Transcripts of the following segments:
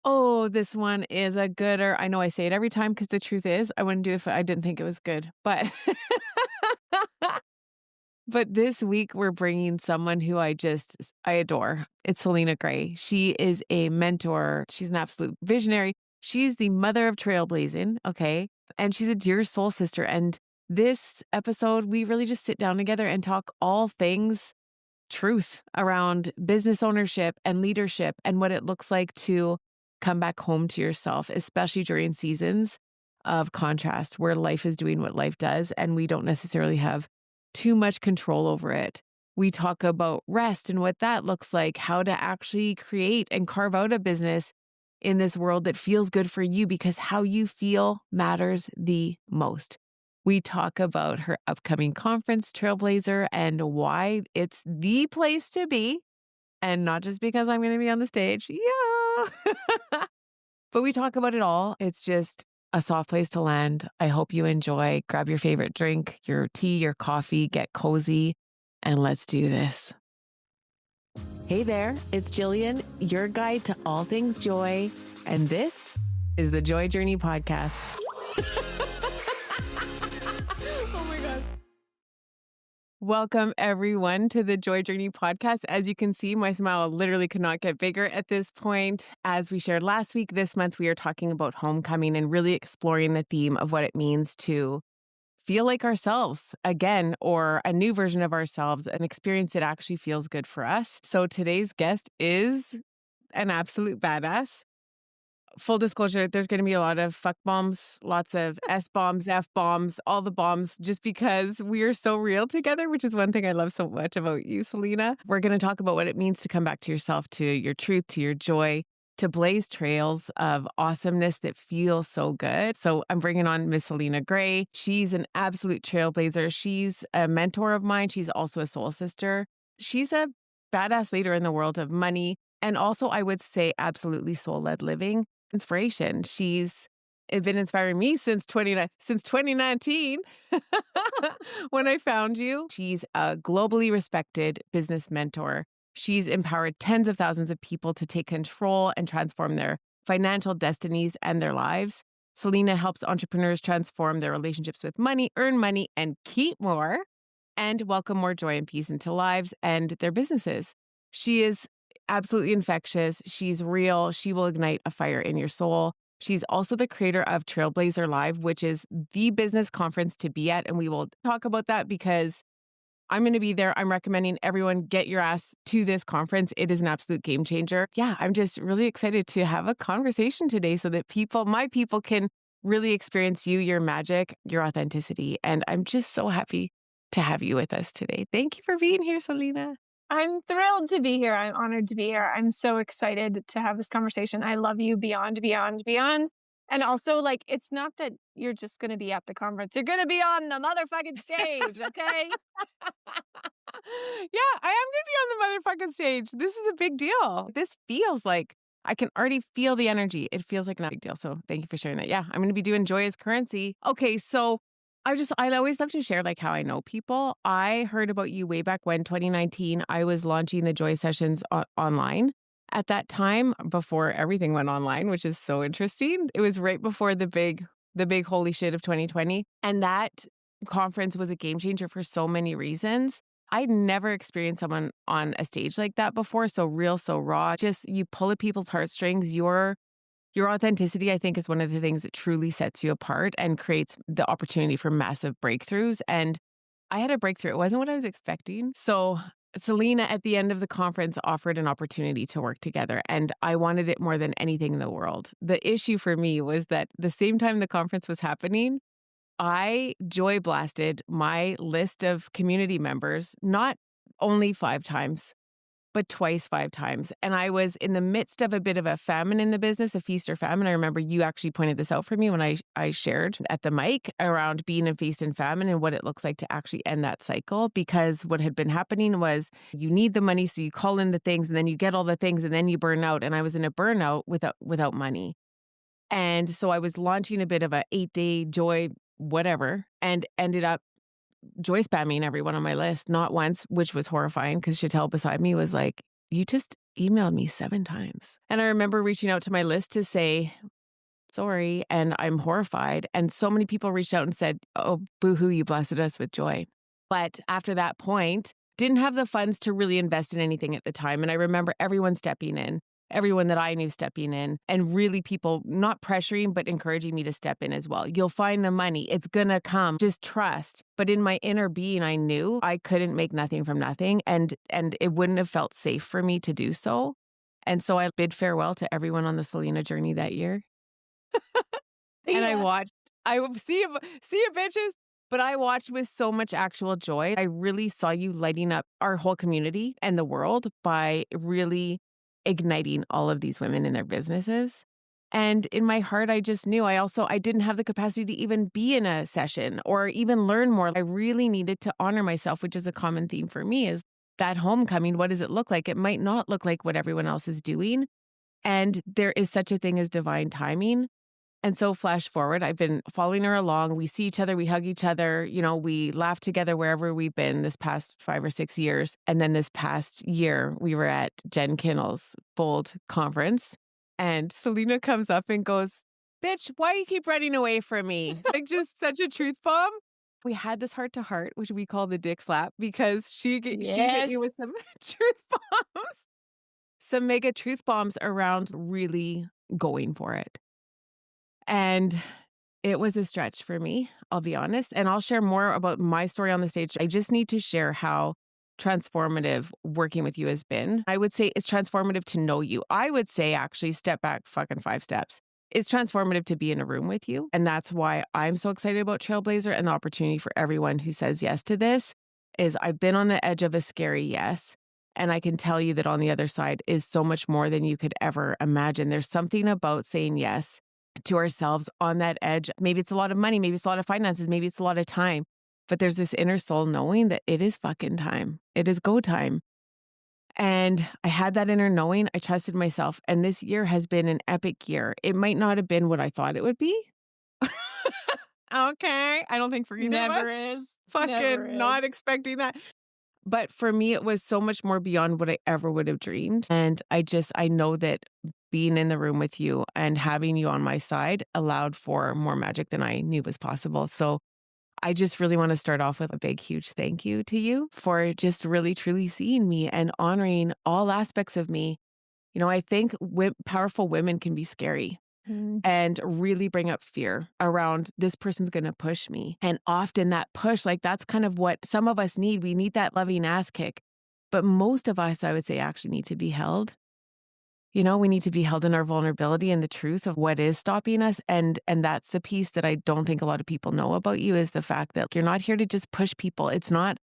Oh, this one is a gooder. I know I say it every time because the truth is I wouldn't do it if I didn't think it was good. But but this week we're bringing someone who I adore. It's Selina Gray. She is a mentor. She's an absolute visionary. She's the mother of Trailblazing, okay? And she's a dear soul sister. And this episode, we really just sit down together and talk all things truth around business ownership and leadership and what it looks like to come back home to yourself, especially during seasons of contrast where life is doing what life does and we don't necessarily have too much control over it. We talk about rest and what that looks like, how to actually create and carve out a business in this world that feels good for you because how you feel matters the most. We talk about her upcoming conference, Trailblazer, and why it's the place to be. And not just because I'm going to be on the stage. Yeah. But we talk about it all. It's just a soft place to land. I hope you enjoy. Grab your favorite drink, your tea, your coffee, get cozy, and let's do this. Hey there, it's Jillian, your guide to all things joy. And this is the Joy Journey Podcast. Oh my God. Welcome, everyone, to the Joy Journey Podcast. As you can see, my smile literally could not get bigger at this point. As we shared last week, this month we are talking about homecoming and really exploring the theme of what it means to feel like ourselves again, or a new version of ourselves, an experience that actually feels good for us. So today's guest is an absolute badass. Full disclosure, there's going to be a lot of fuck bombs, lots of S bombs, F bombs, all the bombs, just because we are so real together, which is one thing I love so much about you, Selina. We're going to talk about what it means to come back to yourself, to your truth, to your joy, to blaze trails of awesomeness that feel so good. So I'm bringing on Miss Selina Gray. She's an absolute trailblazer. She's a mentor of mine. She's also a soul sister. She's a badass leader in the world of money. And also, I would say, absolutely soul-led living. Inspiration. She's been inspiring me since 2019 when I found you. She's a globally respected business mentor. She's empowered tens of thousands of people to take control and transform their financial destinies and their lives. Selina helps entrepreneurs transform their relationships with money, earn money, and keep more, and welcome more joy and peace into lives and their businesses. She is absolutely infectious. She's real. She will ignite a fire in your soul. She's also the creator of Trailblazer Live, which is the business conference to be at. And we will talk about that because I'm going to be there. I'm recommending everyone get your ass to this conference. It is an absolute game changer. Yeah, I'm just really excited to have a conversation today so that my people can really experience you, your magic, your authenticity. And I'm just so happy to have you with us today. Thank you for being here, Selina. I'm thrilled to be here. I'm honored to be here. I'm so excited to have this conversation. I love you beyond, beyond, beyond. And also, it's not that you're just going to be at the conference. You're going to be on the motherfucking stage, okay? Yeah, I am going to be on the motherfucking stage. This is a big deal. This feels like I can already feel the energy. It feels like a big deal. So thank you for sharing that. Yeah, I'm going to be doing joy as currency. Okay, so I always love to share how I know people. I heard about you way back when 2019, I was launching the Joy Sessions online at that time before everything went online, which is so interesting. It was right before the big holy shit of 2020. And that conference was a game changer for so many reasons. I'd never experienced someone on a stage like that before. So real, so raw. Just you pull at people's heartstrings. Your authenticity, I think, is one of the things that truly sets you apart and creates the opportunity for massive breakthroughs. And I had a breakthrough. It wasn't what I was expecting. So Selina, at the end of the conference, offered an opportunity to work together. And I wanted it more than anything in the world. The issue for me was that the same time the conference was happening, I joy blasted my list of community members, not only 5 times, but twice 5 times. And I was in the midst of a bit of a famine in the business, a feast or famine. I remember you actually pointed this out for me when I shared at the mic around being in feast and famine and what it looks like to actually end that cycle. Because what had been happening was you need the money, so you call in the things and then you get all the things and then you burn out. And I was in a burnout without money. And so I was launching a bit of a 8-day joy whatever and ended up joy spamming everyone on my list, not once, which was horrifying because Chantel beside me was like, you just emailed me 7 times. And I remember reaching out to my list to say, sorry, and I'm horrified. And so many people reached out and said, oh, boohoo, you blessed us with joy. But after that point, didn't have the funds to really invest in anything at the time. And I remember everyone stepping in, everyone that I knew stepping in, and really people not pressuring, but encouraging me to step in as well. You'll find the money. It's going to come. Just trust. But in my inner being, I knew I couldn't make nothing from nothing. And it wouldn't have felt safe for me to do so. And so I bid farewell to everyone on the Selina journey that year. And I Yeah. watched. See you, bitches. But I watched with so much actual joy. I really saw you lighting up our whole community and the world by really igniting all of these women in their businesses. And in my heart, I just knew I didn't have the capacity to even be in a session or even learn more. I really needed to honor myself, which is a common theme for me, is that homecoming. What does it look like? It might not look like what everyone else is doing. And there is such a thing as divine timing. And so flash forward, I've been following her along. We see each other, we hug each other, we laugh together wherever we've been this past 5 or 6 years. And then this past year, we were at Jen Kinnell's Bold conference. And Selina comes up and goes, bitch, why do you keep running away from me? Like just such a truth bomb. We had this heart to heart, which we call the dick slap, because she hit me Yes. with some truth bombs, some mega truth bombs around really going for it. And it was a stretch for me, I'll be honest. And I'll share more about my story on the stage. I just need to share how transformative working with you has been. I would say it's transformative to know you. I would say actually step back fucking 5 steps. It's transformative to be in a room with you. And that's why I'm so excited about Trailblazer and the opportunity for everyone who says yes to this is I've been on the edge of a scary yes. And I can tell you that on the other side is so much more than you could ever imagine. There's something about saying yes to ourselves on that edge. Maybe it's a lot of money, maybe it's a lot of finances, maybe it's a lot of time. But there's this inner soul knowing that it is fucking time. It is go time. And I had that inner knowing. I trusted myself. And this year has been an epic year. It might not have been what I thought it would be. Okay. I don't think for either of us. Never is. Fucking Never not is. expecting that. But for me, it was so much more beyond what I ever would have dreamed. And I know that being in the room with you and having you on my side allowed for more magic than I knew was possible. So I just really want to start off with a big, huge thank you to you for just really, truly seeing me and honoring all aspects of me. I think powerful women can be scary and really bring up fear around this person's going to push me. And often that push, like that's kind of what some of us need. We need that loving ass kick. But most of us, I would say, actually need to be held. We need to be held in our vulnerability and the truth of what is stopping us. And that's the piece that I don't think a lot of people know about you is the fact that you're not here to just push people. It's not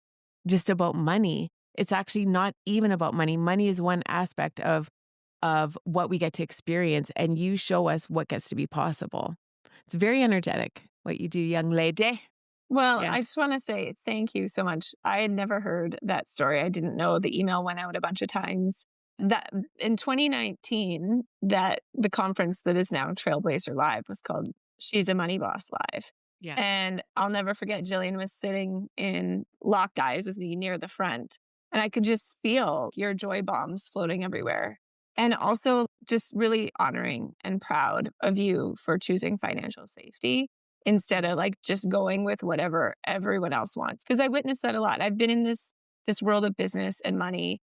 just about money. It's actually not even about money. Money is one aspect of what we get to experience, and you show us what gets to be possible. It's very energetic what you do, young lady. Well, Yeah. I just want to say thank you so much. I had never heard that story. I didn't know the email went out a bunch of times. That in 2019, that the conference that is now Trailblazer Live was called She's a Money Boss Live. Yeah. And I'll never forget, Jillian was sitting in locked eyes with me near the front. And I could just feel your joy bombs floating everywhere. And also just really honoring and proud of you for choosing financial safety instead of like just going with whatever everyone else wants. Because I witnessed that a lot. I've been in this world of business and money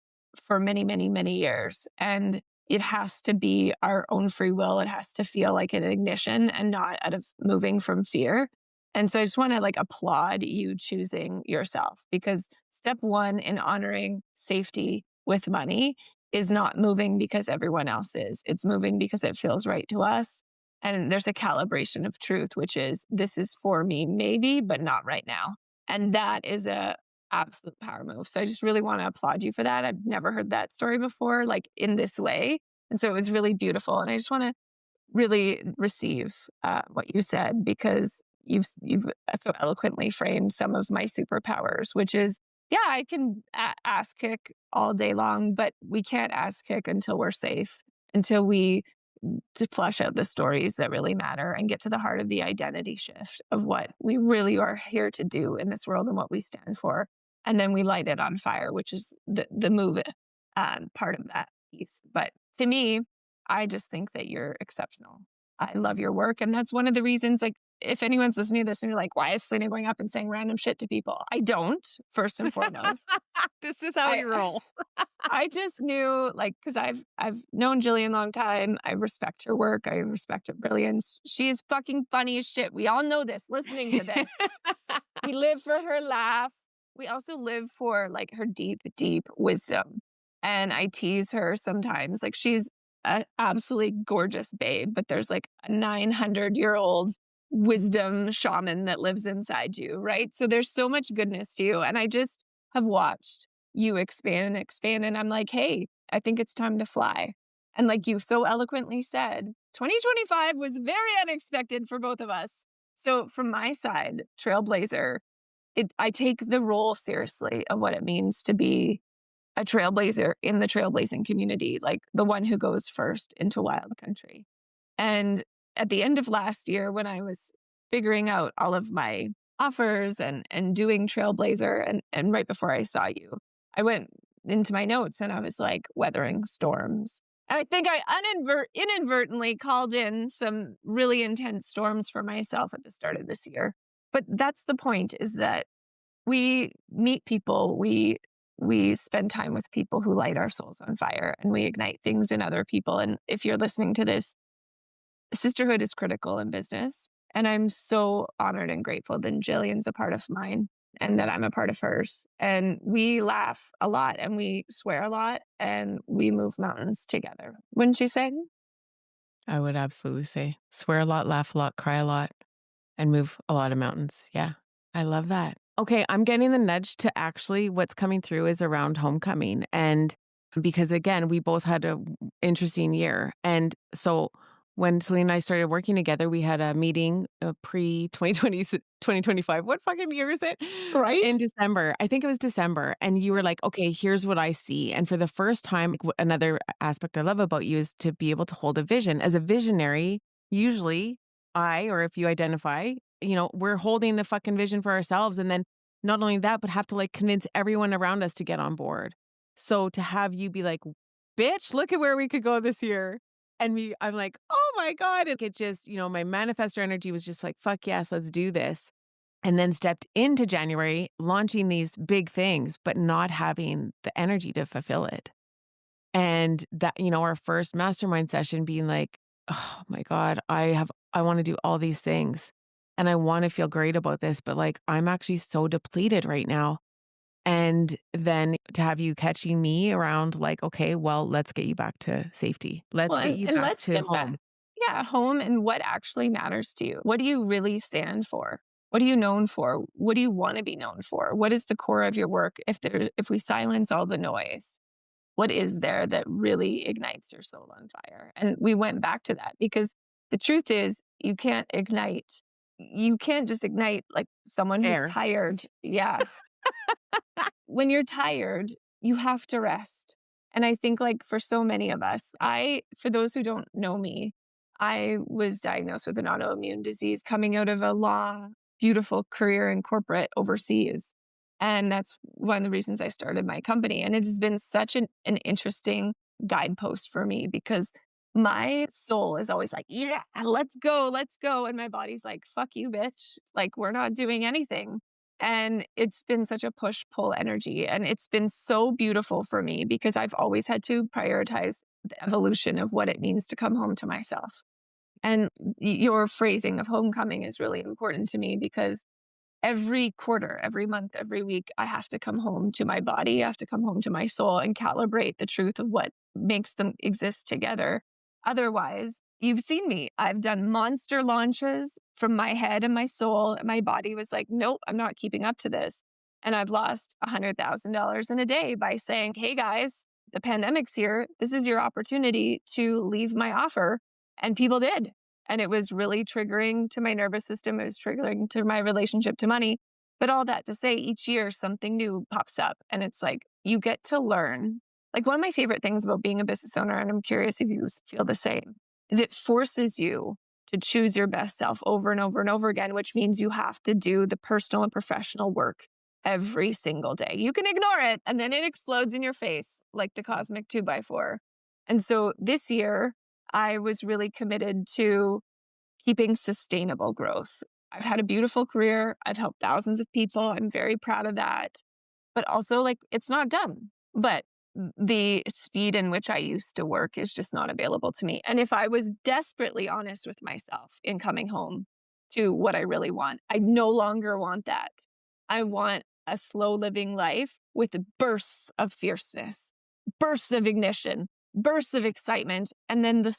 for many, many, many years. And it has to be our own free will. It has to feel like an ignition and not out of moving from fear. And so I just want to like applaud you choosing yourself, because step one in honoring safety with money is not moving because everyone else is. It's moving because it feels right to us. And there's a calibration of truth, which is this is for me, maybe, but not right now. And that is a absolute power move. So I just really want to applaud you for that. I've never heard that story before, like in this way. And so it was really beautiful. And I just want to really receive what you said, because you've so eloquently framed some of my superpowers, which is, yeah, I can ass kick all day long, but we can't ass kick until we're safe, until we to flesh out the stories that really matter and get to the heart of the identity shift of what we really are here to do in this world and what we stand for. And then we light it on fire, which is the move part of that. piece. But to me, I just think that you're exceptional. I love your work. And that's one of the reasons, like, if anyone's listening to this and you're like, why is Selena going up and saying random shit to people? I don't, first and foremost. This is how I we roll. I just knew, like, because I've known Jillian a long time. I respect her work. I respect her brilliance. She is fucking funny as shit. We all know this listening to this. We live for her laugh. We also live for like her deep, deep wisdom. And I tease her sometimes. Like she's an absolutely gorgeous babe, but there's like a 900-year-old wisdom shaman that lives inside you, right? So there's so much goodness to you. And I just have watched you expand and expand. And I'm like, hey, I think it's time to fly. And like you so eloquently said, 2025 was very unexpected for both of us. So from my side, Trailblazer, I take the role seriously of what it means to be a trailblazer in the trailblazing community, like the one who goes first into wild country. And at the end of last year, when I was figuring out all of my offers and doing Trailblazer, and right before I saw you, I went into my notes and I was like, weathering storms. And I think I inadvertently called in some really intense storms for myself at the start of this year. But that's the point, is that we meet people, we spend time with people who light our souls on fire, and we ignite things in other people. And if you're listening to this, sisterhood is critical in business. And I'm so honored and grateful that Jillian's a part of mine and that I'm a part of hers. And we laugh a lot and we swear a lot and we move mountains together. Wouldn't you say? I would absolutely say swear a lot, laugh a lot, cry a lot, and move a lot of mountains. Yeah, I love that. Okay, I'm getting the nudge to actually what's coming through is around homecoming. And because again, we both had a interesting year. And so when Selena and I started working together, we had a meeting pre 2020, 2025. What fucking year is it? Right? In December. I think it was December. And you were like, okay, here's what I see. And for the first time, like, another aspect I love about you is to be able to hold a vision. As a visionary, usually or if you identify, we're holding the fucking vision for ourselves. And then not only that, but have to like convince everyone around us to get on board. So to have you be like, bitch, look at where we could go this year. And I'm like, oh my God. And it just, my manifestor energy was just like, fuck yes, let's do this. And then stepped into January, launching these big things, but not having the energy to fulfill it. And that, our first mastermind session being like, oh my God, I want to do all these things and I want to feel great about this, but like, I'm actually so depleted right now. And then to have you catching me around like, okay, well, let's get you back to safety. Let's Well, get you and back let's to get back. home. Yeah, home and what actually matters to you. What do you really stand for? What are you known for? What do you want to be known for? What is the core of your work? If we silence all the noise, what is there that really ignites your soul on fire? And we went back to that because the truth is you can't just ignite like someone who's Air. tired. Yeah. When you're tired, you have to rest. And I think like for so many of us, for those who don't know me, I was diagnosed with an autoimmune disease coming out of a long, beautiful career in corporate overseas. And that's one of the reasons I started my company. And it has been such an interesting guidepost for me because my soul is always like, yeah, let's go, let's go. And my body's like, fuck you, bitch. Like, we're not doing anything. And it's been such a push-pull energy. And it's been so beautiful for me because I've always had to prioritize the evolution of what it means to come home to myself. And your phrasing of homecoming is really important to me because every quarter, every month, every week, I have to come home to my body. I have to come home to my soul and calibrate the truth of what makes them exist together. Otherwise, you've seen me. I've done monster launches from my head and my soul. My body was like, nope, I'm not keeping up to this. And I've lost $100,000 in a day by saying, hey guys, the pandemic's here. This is your opportunity to leave my offer. And people did. And it was really triggering to my nervous system. It was triggering to my relationship to money. But all that to say, each year something new pops up. And it's like, you get to learn. Like one of my favorite things about being a business owner, and I'm curious if you feel the same, is it forces you to choose your best self over and over and over again, which means you have to do the personal and professional work every single day. You can ignore it and then it explodes in your face like the cosmic 2x4. And so this year, I was really committed to keeping sustainable growth. I've had a beautiful career. I've helped thousands of people. I'm very proud of that. But also, like, it's not done. But the speed in which I used to work is just not available to me. And if I was desperately honest with myself in coming home to what I really want, I no longer want that. I want a slow living life with bursts of fierceness, bursts of ignition, bursts of excitement, and then the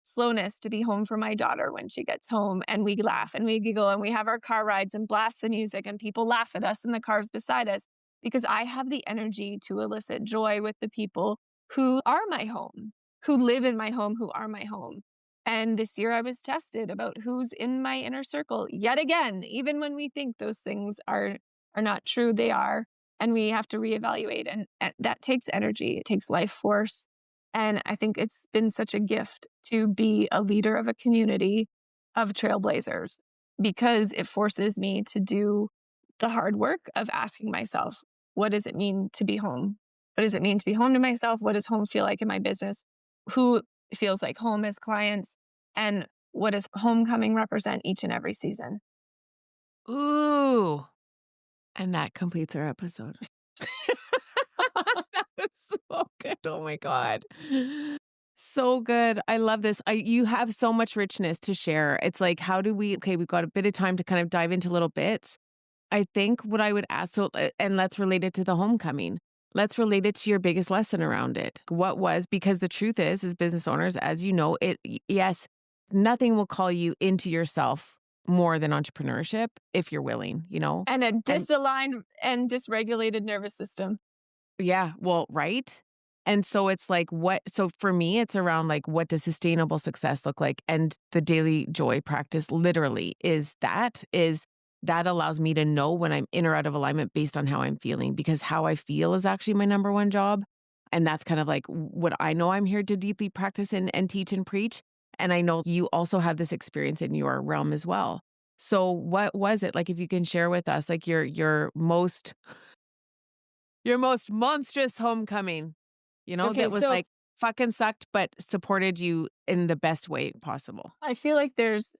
slowness to be home for my daughter when she gets home, and we laugh and we giggle and we have our car rides and blast the music and people laugh at us in the cars beside us, because I have the energy to elicit joy with the people who are my home, who live in my home, who are my home. And this year I was tested about who's in my inner circle yet again. Even when we think those things are not true, they are. And we have to reevaluate. And that takes energy, it takes life force. And I think it's been such a gift to be a leader of a community of trailblazers, because it forces me to do the hard work of asking myself, what does it mean to be home? What does it mean to be home to myself? What does home feel like in my business? Who feels like home as clients? And what does homecoming represent each and every season? Ooh. And that completes our episode. That was so good. Oh my God. So good. I love this. You have so much richness to share. It's like, how do we, okay, we've got a bit of time to kind of dive into little bits. I think what I would ask, so, and let's relate it to the homecoming. Let's relate it to your biggest lesson around it. What was, because the truth is, as business owners, as you know, yes, nothing will call you into yourself more than entrepreneurship if you're willing, And a and disaligned and dysregulated nervous system. yeah, well, right? And so it's like, so for me, it's around like, what does sustainable success look like? And the daily joy practice literally is that allows me to know when I'm in or out of alignment based on how I'm feeling, because how I feel is actually my number one job. And that's kind of like what I know I'm here to deeply practice and teach and preach. And I know you also have this experience in your realm as well. So what was it like, if you can share with us, like your most monstrous homecoming, Okay, that was, so like, fucking sucked, but supported you in the best way possible. I feel like there's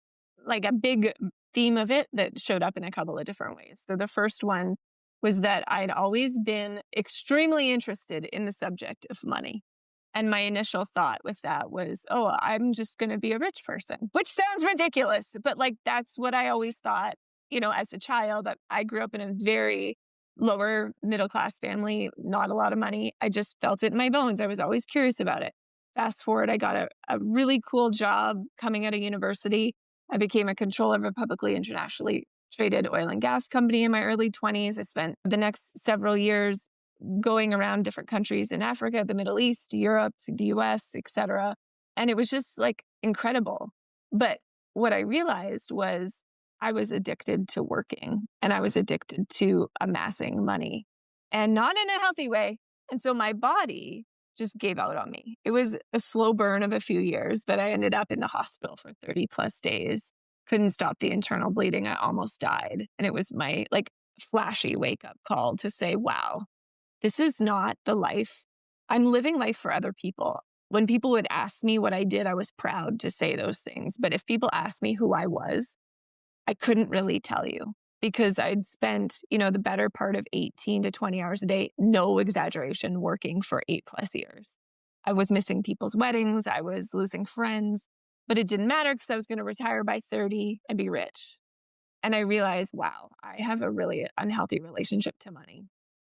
like a big theme of it that showed up in a couple of different ways. So the first one was that I'd always been extremely interested in the subject of money. And my initial thought with that was, oh, I'm just going to be a rich person, which sounds ridiculous, but like that's what I always thought, as a child. That I grew up in a very lower middle class family, not a lot of money. I just felt it in my bones. I was always curious about it. Fast forward, I got a really cool job coming out of university. I became a controller of a publicly internationally traded oil and gas company in my early 20s. I spent the next several years going around different countries in Africa, the Middle East, Europe, the US, etc. And it was just like incredible. But what I realized was I was addicted to working, and I was addicted to amassing money, and not in a healthy way. And so my body just gave out on me. It was a slow burn of a few years, but I ended up in the hospital for 30 plus days. Couldn't stop the internal bleeding. I almost died. And it was my like flashy wake up call to say, wow, this is not the life. I'm living life for other people. When people would ask me what I did, I was proud to say those things. But if people asked me who I was, I couldn't really tell you, because I'd spent, the better part of 18 to 20 hours a day, no exaggeration, working for 8+ years. I was missing people's weddings. I was losing friends, but it didn't matter because I was going to retire by 30 and be rich. And I realized, wow, I have a really unhealthy relationship to money.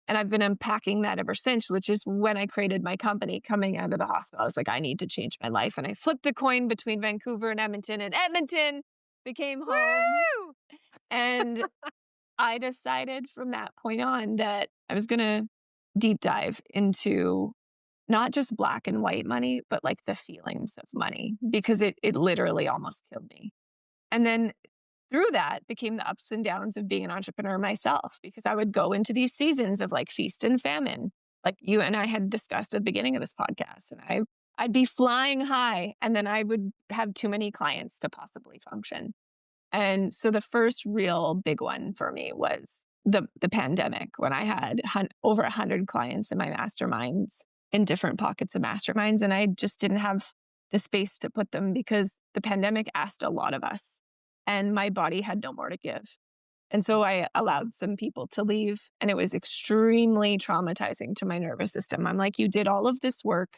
And I've been unpacking that ever since, which is when I created my company coming out of the hospital. I was like, I need to change my life. And I flipped a coin between Vancouver and Edmonton became home. Woo! And I decided from that point on that I was going to deep dive into not just black and white money, but like the feelings of money, because it literally almost killed me. And then through that became the ups and downs of being an entrepreneur myself, because I would go into these seasons of like feast and famine, like you and I had discussed at the beginning of this podcast. And I'd be flying high, and then I would have too many clients to possibly function. And so the first real big one for me was the pandemic, when I had over 100 clients in my masterminds in different pockets of masterminds. And I just didn't have the space to put them because the pandemic asked a lot of us and my body had no more to give. And so I allowed some people to leave, and it was extremely traumatizing to my nervous system. I'm like, you did all of this work.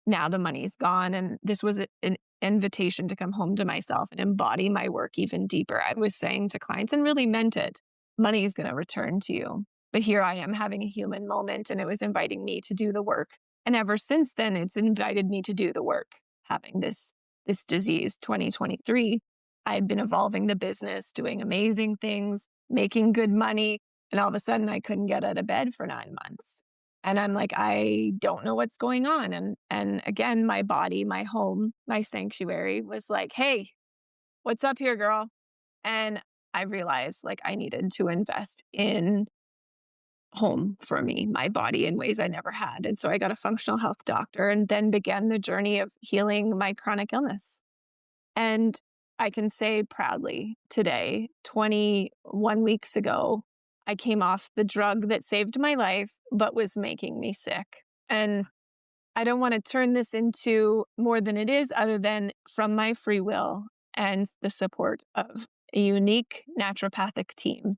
Now the money's gone. And this was an invitation to come home to myself and embody my work even deeper. I was saying to clients and really meant it, money is going to return to you. But here I am having a human moment, and it was inviting me to do the work. And ever since then, it's invited me to do the work, having this disease, 2023. I had been evolving the business, doing amazing things, making good money. And all of a sudden I couldn't get out of bed for 9 months. And I'm like, I don't know what's going on. And again, my body, my home, my sanctuary was like, hey, what's up here, girl? And I realized like I needed to invest in home for me, my body in ways I never had. And so I got a functional health doctor and then began the journey of healing my chronic illness. And I can say proudly today, 21 weeks ago, I came off the drug that saved my life, but was making me sick. And I don't want to turn this into more than it is, other than from my free will and the support of a unique naturopathic team.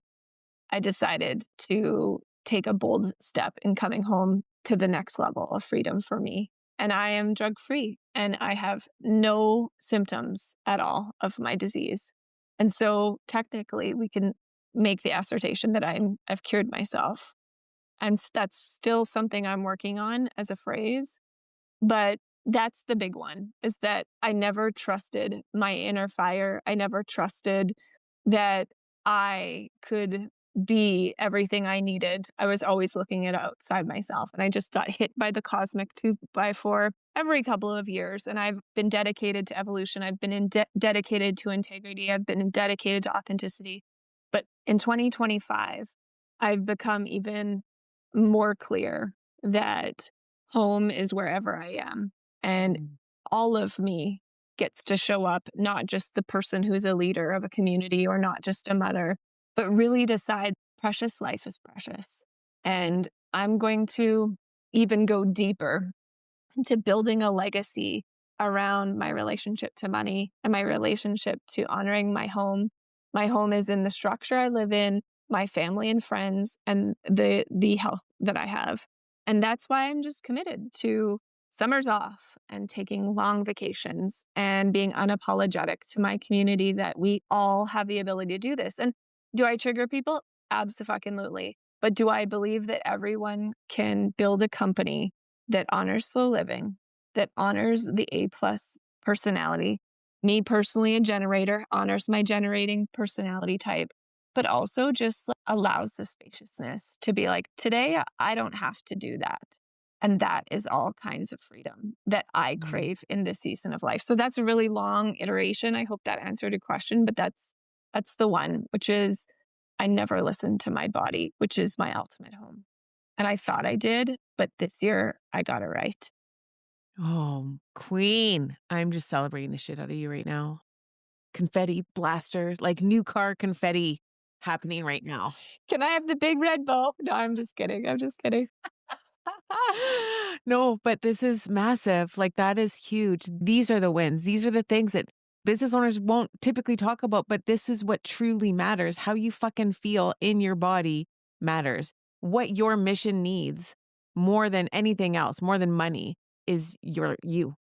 I decided to take a bold step in coming home to the next level of freedom for me. And I am drug free and I have no symptoms at all of my disease. And so technically we can make the assertion that I've cured myself. And that's still something I'm working on as a phrase. But that's the big one, is that I never trusted my inner fire. I never trusted that I could be everything I needed. I was always looking at outside myself, and I just got hit by the cosmic 2x4 every couple of years. And I've been dedicated to evolution. I've been dedicated to integrity. I've been dedicated to authenticity. But in 2025, I've become even more clear that home is wherever I am. And all of me gets to show up, not just the person who's a leader of a community or not just a mother, but really decide precious life is precious. And I'm going to even go deeper into building a legacy around my relationship to money and my relationship to honoring my home. My home is in the structure I live in, my family and friends, and the health that I have. And that's why I'm just committed to summers off and taking long vacations and being unapologetic to my community that we all have the ability to do this. And do I trigger people? Abso-fucking-lutely. But do I believe that everyone can build a company that honors slow living, that honors the A+ personality? Me personally, a generator, honors my generating personality type, but also just allows the spaciousness to be like, today, I don't have to do that. And that is all kinds of freedom that I crave in this season of life. So that's a really long iteration. I hope that answered your question, but that's the one, which is I never listened to my body, which is my ultimate home. And I thought I did, but this year I got it right. Oh, queen. I'm just celebrating the shit out of you right now. Confetti blaster, like new car confetti happening right now. Can I have the big red bow? No, I'm just kidding. I'm just kidding. No, but this is massive. Like, that is huge. These are the wins. These are the things that business owners won't typically talk about, but this is what truly matters. How you fucking feel in your body matters. What your mission needs more than anything else, more than money, is you.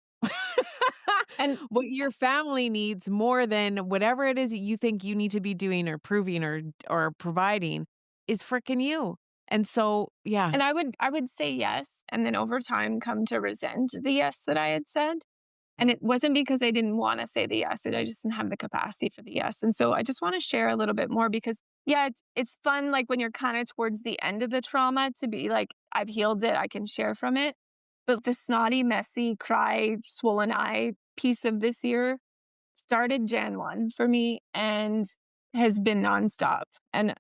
And what your family needs more than whatever it is that you think you need to be doing or proving or providing is freaking you. And so, yeah. And I would say yes, and then over time come to resent the yes that I had said. And it wasn't because I didn't want to say the yes, I just didn't have the capacity for the yes. And so I just want to share a little bit more because yeah, it's fun like when you're kind of towards the end of the trauma to be like, I've healed it, I can share from it. But the snotty, messy, cry, swollen eye piece of this year started Jan 1 for me and has been nonstop. And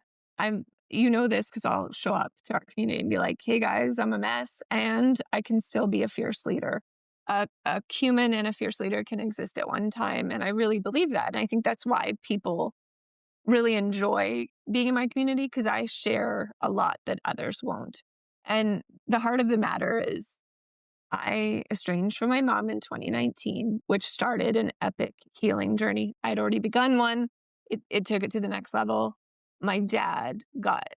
you know this because I'll show up to our community and be like, hey guys, I'm a mess and I can still be a fierce leader. A human and a fierce leader can exist at one time. And I really believe that. And I think that's why people really enjoy being in my community because I share a lot that others won't. And the heart of the matter is I estranged from my mom in 2019, which started an epic healing journey. I'd already begun one. It took it to the next level. My dad got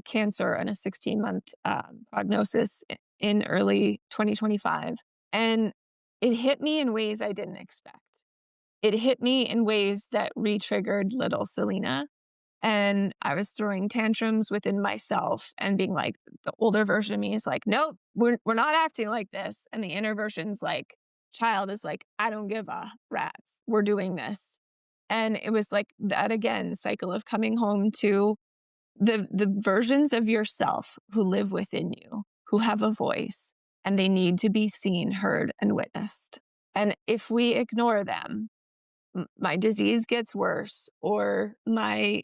cancer and a 16-month prognosis in early 2025. And it hit me in ways I didn't expect. It hit me in ways that re-triggered little Selena. And I was throwing tantrums within myself and being like, the older version of me is like, nope, we're not acting like this. And the inner version's like, child is like, I don't give a rats. We're doing this. And it was like that again, cycle of coming home to the versions of yourself who live within you, who have a voice, and they need to be seen, heard, and witnessed. And if we ignore them, my disease gets worse, or my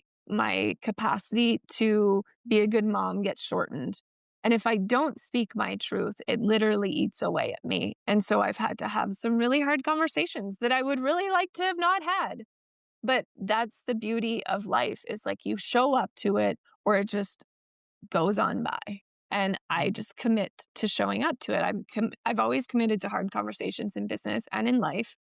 capacity to be a good mom gets shortened. And if I don't speak my truth, it literally eats away at me. And so I've had to have some really hard conversations that I would really like to have not had. But that's the beauty of life, is like you show up to it or it just goes on by. And I just commit to showing up to it. I've always committed to hard conversations in business and in life,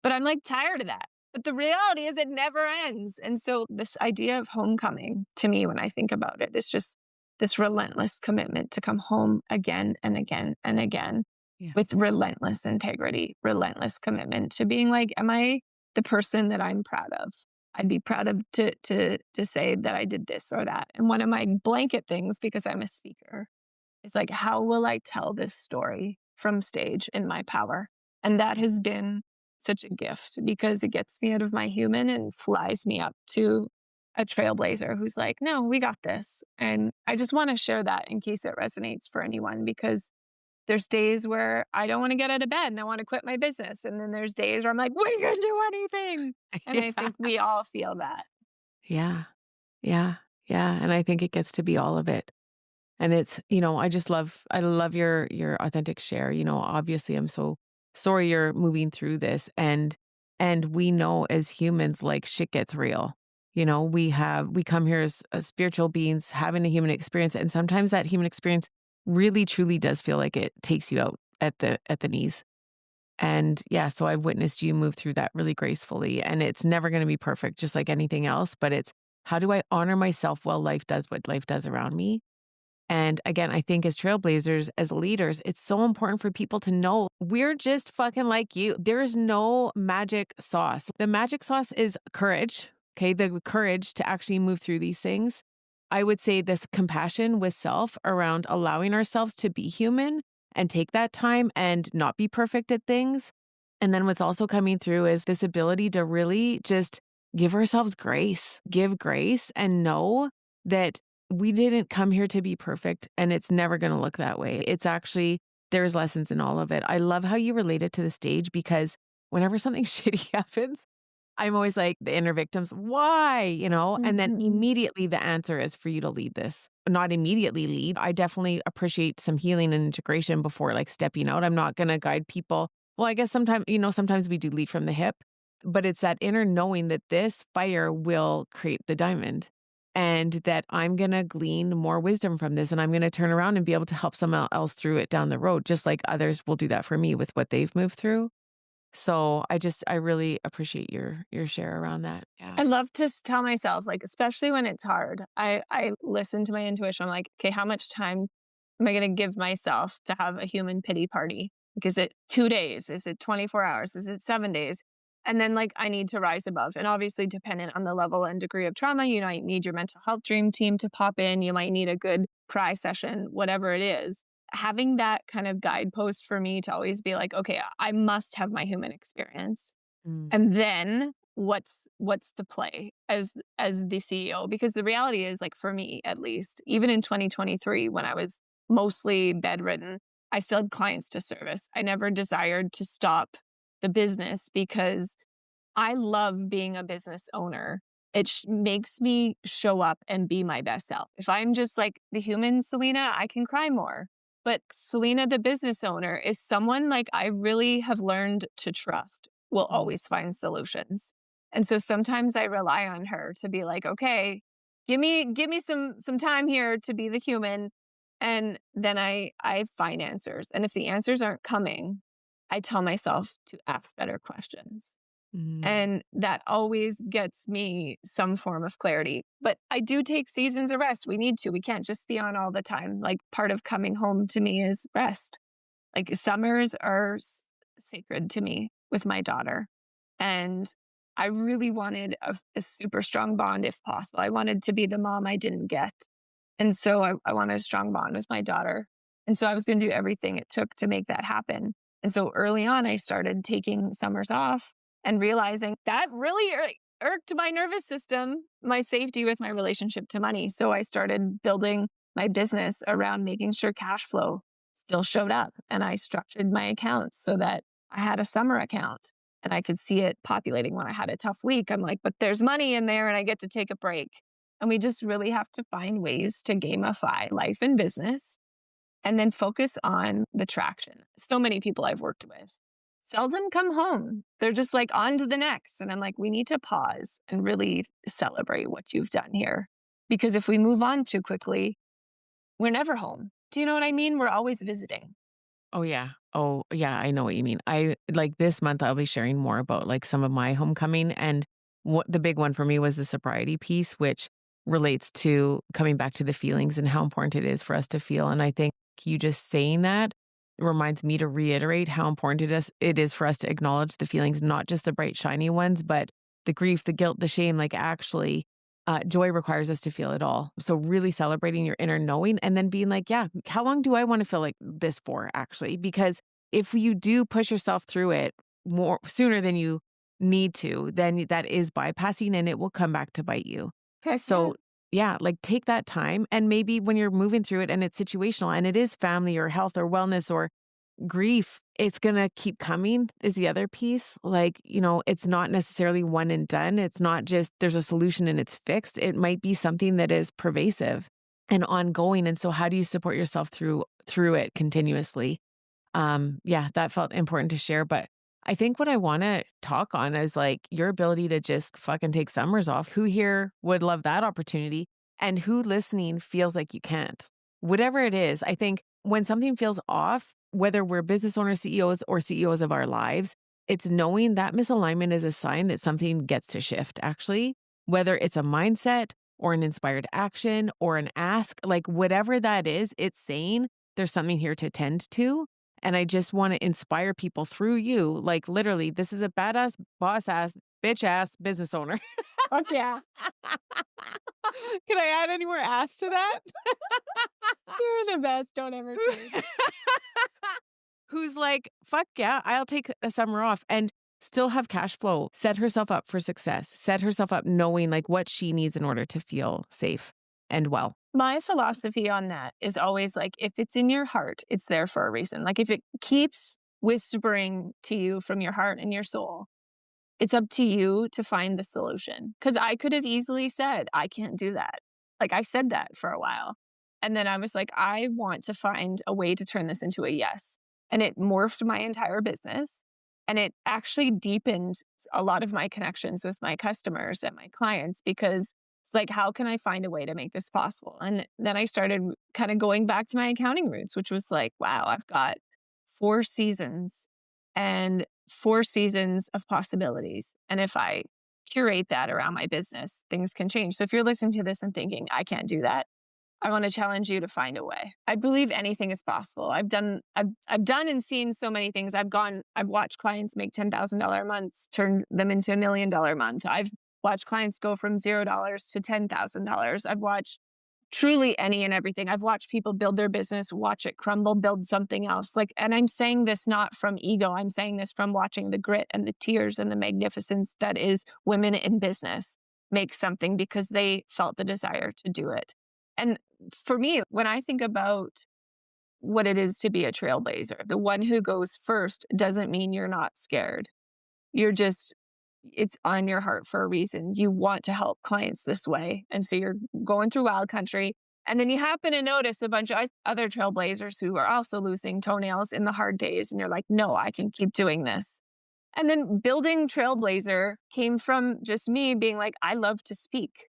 but I'm like tired of that. But the reality is it never ends. And so this idea of homecoming, to me, when I think about it, is just this relentless commitment to come home again and again and again Yeah. with relentless integrity, relentless commitment to being like, am I the person that I'm proud of? I'd be proud of to say that I did this or that. And one of my blanket things, because I'm a speaker, is like, how will I tell this story from stage in my power? And that has been such a gift because it gets me out of my human and flies me up to a trailblazer who's like, no, we got this. And I just want to share that in case it resonates for anyone, because there's days where I don't want to get out of bed and I want to quit my business. And then there's days where I'm like, we can do anything. And I Yeah. think we all feel that. Yeah. Yeah. Yeah. And I think it gets to be all of it. And it's, I love your authentic share. Obviously I'm so sorry you're moving through this, and we know as humans, like, shit gets real. We come here as spiritual beings having a human experience, and sometimes that human experience really truly does feel like it takes you out at the knees. And yeah, so I've witnessed you move through that really gracefully, and it's never going to be perfect, just like anything else, but it's, how do I honor myself while life does what life does around me? And again, I think as trailblazers, as leaders, it's so important for people to know we're just fucking like you. There's no magic sauce. The magic sauce is courage. Okay. The courage to actually move through these things. I would say this compassion with self around allowing ourselves to be human and take that time and not be perfect at things. And then what's also coming through is this ability to really just give ourselves grace, give grace, and know that we didn't come here to be perfect, and it's never going to look that way. It's actually, there's lessons in all of it. I love how you relate it to the stage, because whenever something shitty happens, I'm always like the inner victims, why? And then Mhm. immediately the answer is for you to lead this. Not immediately lead. I definitely appreciate some healing and integration before like stepping out. I'm not going to guide people. Well, I guess sometimes we do lead from the hip, but it's that inner knowing that this fire will create the diamond, and that I'm going to glean more wisdom from this, and I'm going to turn around and be able to help someone else through it down the road, just like others will do that for me with what they've moved through. So I really appreciate your share around that. Yeah. I love to tell myself, like, especially when it's hard, I listen to my intuition. I'm like, okay, how much time am I going to give myself to have a human pity party? Like, is it 2 days? Is it 24 hours? Is it 7 days? And then, like, I need to rise above. And obviously, dependent on the level and degree of trauma, you might need your mental health dream team to pop in. You might need a good cry session, whatever it is. Having that kind of guidepost for me to always be like, okay, I must have my human experience. Mm. And then what's the play as the CEO? Because the reality is, like, for me at least, even in 2023 when I was mostly bedridden, I still had clients to service. I never desired to stop the business because I love being a business owner. It makes me show up and be my best self. If I'm just like the human Selena, I can cry more. But Selena, the business owner, is someone like I really have learned to trust will Mm. always find solutions. And so sometimes I rely on her to be like, okay, give me some time here to be the human. And then I find answers. And if the answers aren't coming, I tell myself to ask better questions. Mm. And that always gets me some form of clarity. But I do take seasons of rest. We need to. We can't just be on all the time. Like part of coming home to me is rest. Like summers are sacred to me with my daughter. And I really wanted a super strong bond if possible. I wanted to be the mom I didn't get. And so I wanted a strong bond with my daughter. And so I was going to do everything it took to make that happen. And so early on, I started taking summers off and realizing that really irked my nervous system, my safety with my relationship to money. So I started building my business around making sure cash flow still showed up. And I structured my accounts so that I had a summer account and I could see it populating when I had a tough week. I'm like, but there's money in there and I get to take a break. And we just really have to find ways to gamify life and business and then focus on the traction. So many people I've worked with seldom come home. They're just like on to the next. And I'm like, we need to pause and really celebrate what you've done here. Because if we move on too quickly, we're never home. Do you know what I mean? We're always visiting. Oh, yeah. Oh, yeah, I know what you mean. I like this month I'll be sharing more about like some of my homecoming, and what the big one for me was the sobriety piece, which relates to coming back to the feelings and how important it is for us to feel. And I think you just saying that reminds me to reiterate how important it is for us to acknowledge the feelings, not just the bright shiny ones, but the grief, the guilt, the shame, like actually joy requires us to feel it all. So really celebrating your inner knowing and then being like, yeah, how long do I want to feel like this for actually? Because if you do push yourself through it more sooner than you need to, then that is bypassing and it will come back to bite you. Heck yeah. So yeah, like take that time and maybe when you're moving through it and it's situational and it is family or health or wellness or grief, it's gonna keep coming is the other piece. Like, it's not necessarily one and done. It's not just there's a solution and it's fixed. It might be something that is pervasive and ongoing. And so how do you support yourself through it continuously? Yeah, that felt important to share. But I think what I want to talk on is like your ability to just fucking take summers off. Who here would love that opportunity? And who listening feels like you can't? Whatever it is, I think when something feels off, whether we're business owners, CEOs, or CEOs of our lives, it's knowing that misalignment is a sign that something gets to shift, actually, whether it's a mindset or an inspired action or an ask, like whatever that is, it's saying there's something here to tend to. And I just want to inspire people through you. Like literally, this is a badass, boss ass, bitch ass business owner. Fuck yeah. Can I add any more ass to that? You're the best. Don't ever change. Who's like, fuck yeah, I'll take a summer off and still have cash flow, set herself up for success, set herself up knowing like what she needs in order to feel safe and well. My philosophy on that is always like, if it's in your heart, it's there for a reason. Like if it keeps whispering to you from your heart and your soul, it's up to you to find the solution. Because I could have easily said, I can't do that. Like I said that for a while. And then I was like, I want to find a way to turn this into a yes. And it morphed my entire business. And it actually deepened a lot of my connections with my customers and my clients because it's like, how can I find a way to make this possible? And then I started kind of going back to my accounting roots, which was like, wow, I've got 4 seasons and 4 seasons of possibilities. And if I curate that around my business, things can change. So if you're listening to this and thinking, I can't do that, I want to challenge you to find a way. I believe anything is possible. I've done and seen so many things. I've watched clients make $10,000 months, turn them into $1 million month. I've watched clients go from $0 to $10,000. I've watched truly any and everything. I've watched people build their business, watch it crumble, build something else. Like, and I'm saying this not from ego. I'm saying this from watching the grit and the tears and the magnificence that is women in business make something because they felt the desire to do it. And for me, when I think about what it is to be a trailblazer, the one who goes first doesn't mean you're not scared. It's on your heart for a reason. You want to help clients this way. And so you're going through wild country. And then you happen to notice a bunch of other trailblazers who are also losing toenails in the hard days. And you're like, no, I can keep doing this. And then building Trailblazer came from just me being like, I love to speak.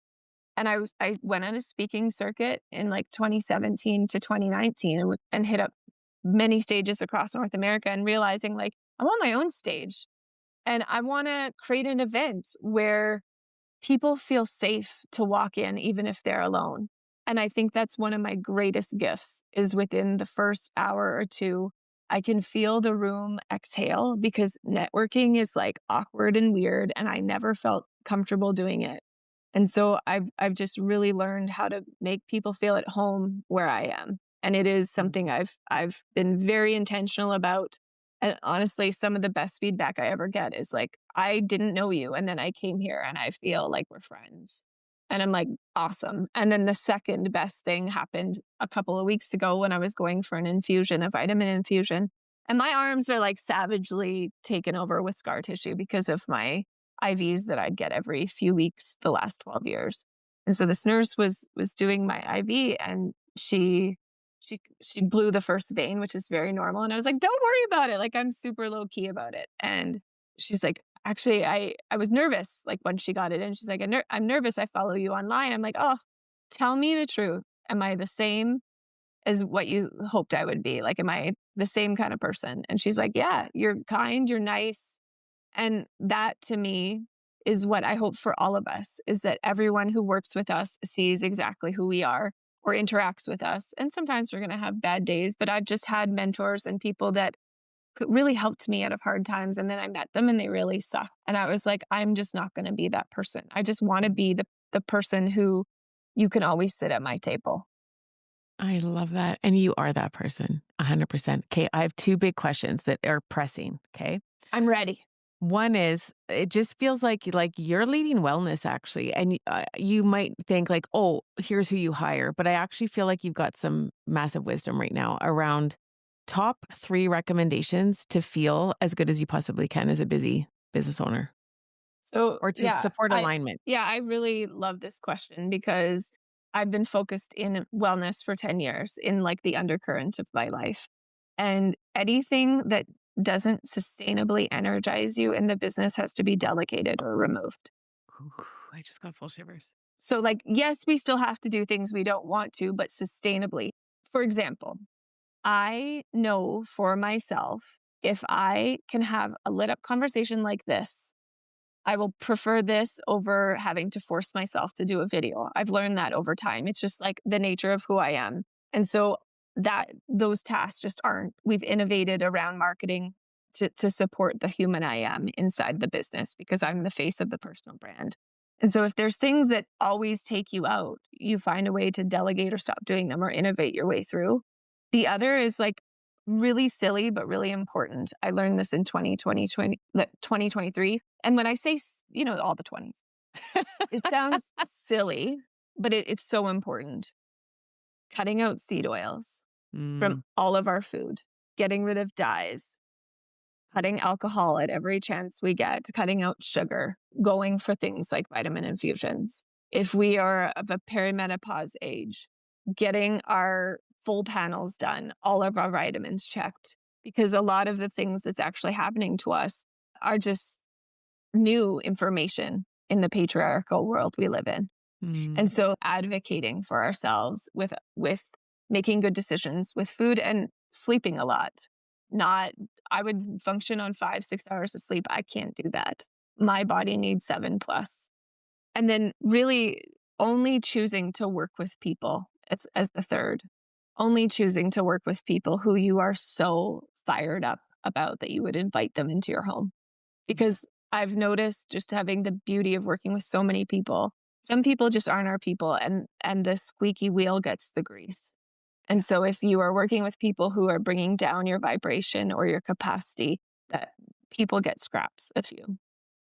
And I went on a speaking circuit in like 2017 to 2019 and hit up many stages across North America and realizing like I want my own stage and I want to create an event where people feel safe to walk in even if they're alone. And I think that's one of my greatest gifts is within the first hour or two, I can feel the room exhale because networking is like awkward and weird and I never felt comfortable doing it. And so I've just really learned how to make people feel at home where I am. And it is something I've been very intentional about. And honestly, some of the best feedback I ever get is like, I didn't know you. And then I came here and I feel like we're friends. And I'm like, awesome. And then the second best thing happened a couple of weeks ago when I was going for an infusion, a vitamin infusion. And my arms are like savagely taken over with scar tissue because of my IVs that I'd get every few weeks the last 12 years. And so this nurse was doing my IV and she blew the first vein, which is very normal. And I was like, don't worry about it. Like I'm super low key about it. And she's like, actually, I was nervous like when she got it in. She's like, I'm nervous. I follow you online. I'm like, oh, tell me the truth. Am I the same as what you hoped I would be? Like, am I the same kind of person? And she's like, yeah, you're kind, you're nice. And that to me is what I hope for all of us is that everyone who works with us sees exactly who we are or interacts with us. And sometimes we're going to have bad days, but I've just had mentors and people that really helped me out of hard times. And then I met them and they really sucked. And I was like, I'm just not going to be that person. I just want to be the person who you can always sit at my table. I love that. And you are that person, 100%. Okay, I have two big questions that are pressing, okay? I'm ready. One is, it just feels like you're leading wellness actually, and you might think like, oh, here's who you hire, but I actually feel like you've got some massive wisdom right now around top 3 recommendations to feel as good as you possibly can as a busy business owner So or to support alignment. I really love this question because I've been focused in wellness for 10 years in like the undercurrent of my life. And anything that doesn't sustainably energize you in the business has to be delegated or removed. Ooh, I just got full shivers. So like, yes, we still have to do things we don't want to, but sustainably. For example, I know for myself, if I can have a lit up conversation like this, I will prefer this over having to force myself to do a video. I've learned that over time. It's just like the nature of who I am. And so that those tasks just aren't, we've innovated around marketing to support the human I am inside the business because I'm the face of the personal brand. And so if there's things that always take you out, you find a way to delegate or stop doing them or innovate your way through. The other is like really silly, but really important. I learned this in 2023. And when I say, all the 20s, it sounds silly, but it's so important. Cutting out seed oils from all of our food, getting rid of dyes, cutting alcohol at every chance we get, cutting out sugar, going for things like vitamin infusions. If we are of a perimenopause age, getting our full panels done, all of our vitamins checked, because a lot of the things that's actually happening to us are just new information in the patriarchal world we live in. And so advocating for ourselves with making good decisions with food and sleeping a lot. I would function on 5-6 hours of sleep. I can't do that. My body needs 7 plus. And then really only choosing to work with people as the third. Only choosing to work with people who you are so fired up about that you would invite them into your home. Because I've noticed just having the beauty of working with so many people, some people just aren't our people and the squeaky wheel gets the grease. And so if you are working with people who are bringing down your vibration or your capacity, that people get scraps of you.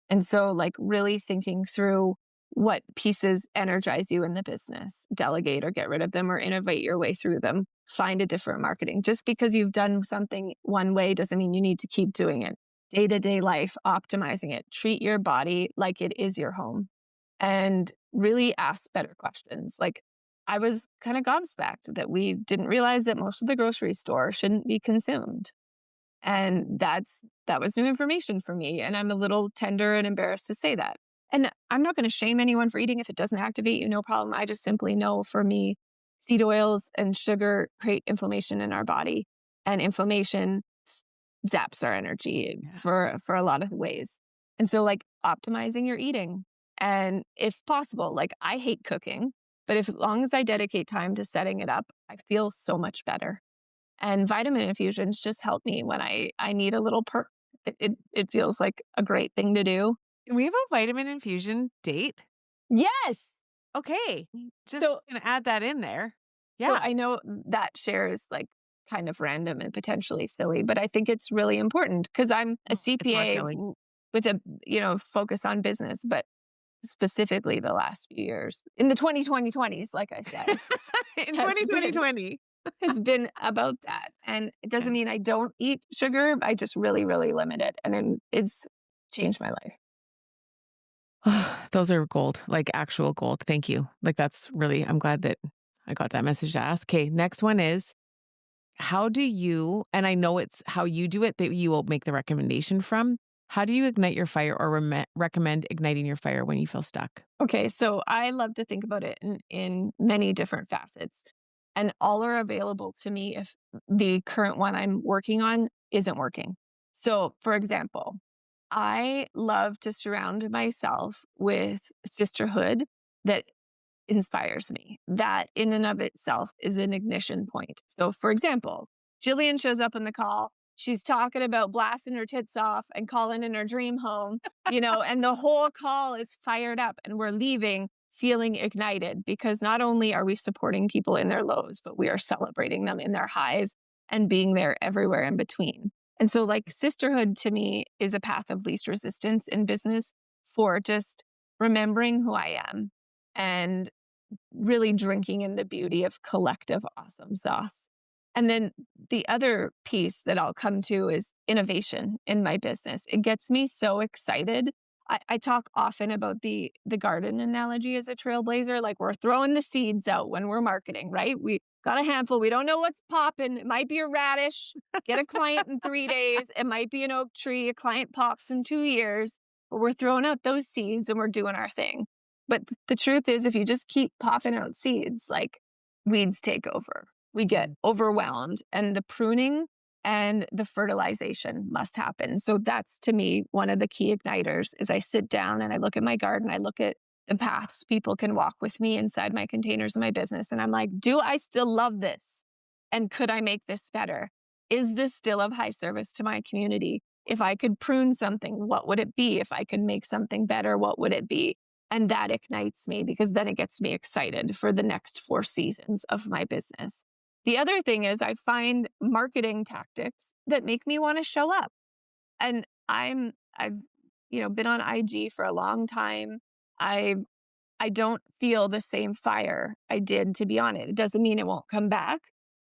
And so like really thinking through what pieces energize you in the business, delegate or get rid of them or innovate your way through them, find a different marketing. Just because you've done something one way doesn't mean you need to keep doing it. Day-to-day life, optimizing it, treat your body like it is your home and really ask better questions. Like I was kind of gobsmacked that we didn't realize that most of the grocery store shouldn't be consumed. And that was new information for me. And I'm a little tender and embarrassed to say that. And I'm not going to shame anyone for eating if it doesn't activate you, no problem. I just simply know for me, seed oils and sugar create inflammation in our body, and inflammation zaps our energy Yeah. for a lot of ways. And so, like, optimizing your eating, and if possible, like, I hate cooking, but if as long as I dedicate time to setting it up, I feel so much better. And vitamin infusions just help me when I need a little perk. It feels like a great thing to do. Can we have a vitamin infusion date? Yes. Okay. Just So gonna add that in there. so Yeah. I know that share is, like, kind of random and potentially silly, but I think it's really important because I'm a No, it's not CPA silly. with a, focus on business, but specifically the last few years in the 2020s, like I said, In has been 2020. has been about that. And it Yeah. doesn't mean I don't eat sugar. I just really, really limit it. And then it's changed my life. Those are gold, like actual gold. Thank you. Like that's really I'm glad that I got that message to ask. Okay, next one is how do you and I know it's how you do it that you will make the recommendation from. How do you ignite your fire or recommend igniting your fire when you feel stuck? Okay, so I love to think about it in many different facets, and all are available to me if the current one I'm working on isn't working. So, for example, I love to surround myself with sisterhood that inspires me. That in and of itself is an ignition point. So, for example, Jillian shows up in the call. She's talking about blasting her tits off and calling in her dream home, and the whole call is fired up, and we're leaving feeling ignited because not only are we supporting people in their lows, but we are celebrating them in their highs and being there everywhere in between. And so, like, sisterhood to me is a path of least resistance in business for just remembering who I am and really drinking in the beauty of collective awesome sauce. And then the other piece that I'll come to is innovation in my business. It gets me so excited. I talk often about the garden analogy as a trailblazer. Like, we're throwing the seeds out when we're marketing, right? We got a handful. We don't know what's popping. It might be a radish. Get a client in 3 days. It might be an oak tree. A client pops in 2 years. But we're throwing out those seeds and we're doing our thing. But the truth is, if you just keep popping out seeds, like, weeds take over. We get overwhelmed, and the pruning and the fertilization must happen. So that's, to me, one of the key igniters is I sit down and I look at my garden, I look at the paths people can walk with me inside my containers in my business. And I'm like, do I still love this? And could I make this better? Is this still of high service to my community? If I could prune something, what would it be? If I could make something better, what would it be? And that ignites me because then it gets me excited for the next 4 seasons of my business. The other thing is I find marketing tactics that make me want to show up. And I've been on IG for a long time. I I don't feel the same fire I did to be on it. It doesn't mean it won't come back.